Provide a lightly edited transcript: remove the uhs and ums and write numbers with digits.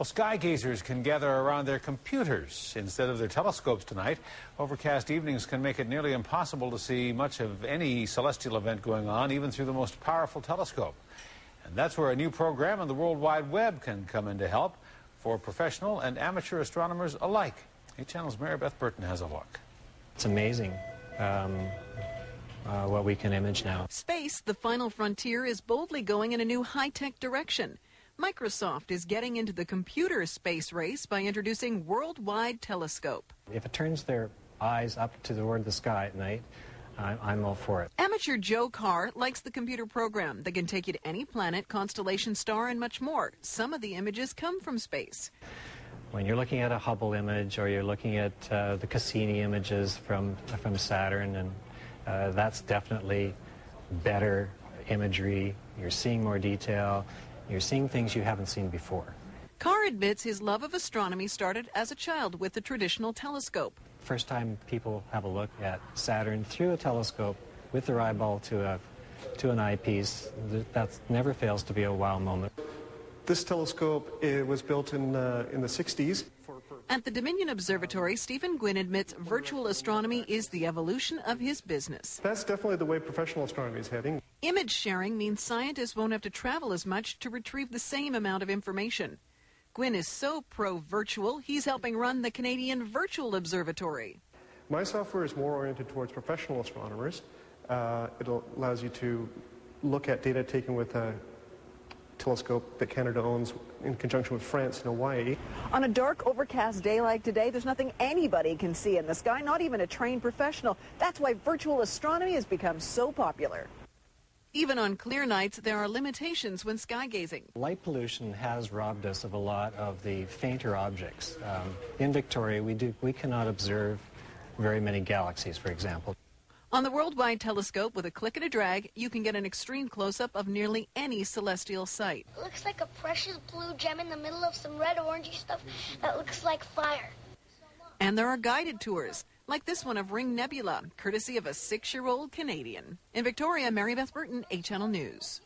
Well, sky gazers can gather around their computers instead of their telescopes tonight. Overcast evenings can make it nearly impossible to see much of any celestial event going on, even through the most powerful telescope. And that's where a new program on the World Wide Web can come in to help for professional and amateur astronomers alike. 8 Channel's Mary Beth Burton has a look. It's amazing what we can image now. Space, the final frontier, is boldly going in a new high-tech direction. Microsoft is getting into the computer space race by introducing Worldwide Telescope. If it turns their eyes up toward the sky at night, I'm all for it. Amateur Joe Carr likes the computer program that can take you to any planet, constellation, star, and much more. Some of the images come from space. When you're looking at a Hubble image or you're looking at the Cassini images from Saturn, and that's definitely better imagery. You're seeing more detail. You're seeing things you haven't seen before. Carr admits his love of astronomy started as a child with the traditional telescope. First time people have a look at Saturn through a telescope with their eyeball to an eyepiece, that never fails to be a wow moment. This telescope was built in the 60s. At the Dominion Observatory, Stephen Gwynn admits virtual astronomy is the evolution of his business. That's definitely the way professional astronomy is heading. Image sharing means scientists won't have to travel as much to retrieve the same amount of information. Gwynn is so pro-virtual, he's helping run the Canadian Virtual Observatory. My software is more oriented towards professional astronomers. It allows you to look at data taken with a telescope that Canada owns in conjunction with France in Hawaii. On a dark, overcast day like today, there's nothing anybody can see in the sky, not even a trained professional. That's why virtual astronomy has become so popular. Even on clear nights, there are limitations when sky gazing. Light pollution has robbed us of a lot of the fainter objects. In Victoria, we cannot observe very many galaxies, for example. On the Worldwide Telescope, with a click and a drag, you can get an extreme close-up of nearly any celestial sight. It looks like a precious blue gem in the middle of some red orangey stuff that looks like fire. And there are guided tours, like this one of Ring Nebula, courtesy of a 6-year-old Canadian. In Victoria, Mary Beth Burton, 8 Channel News.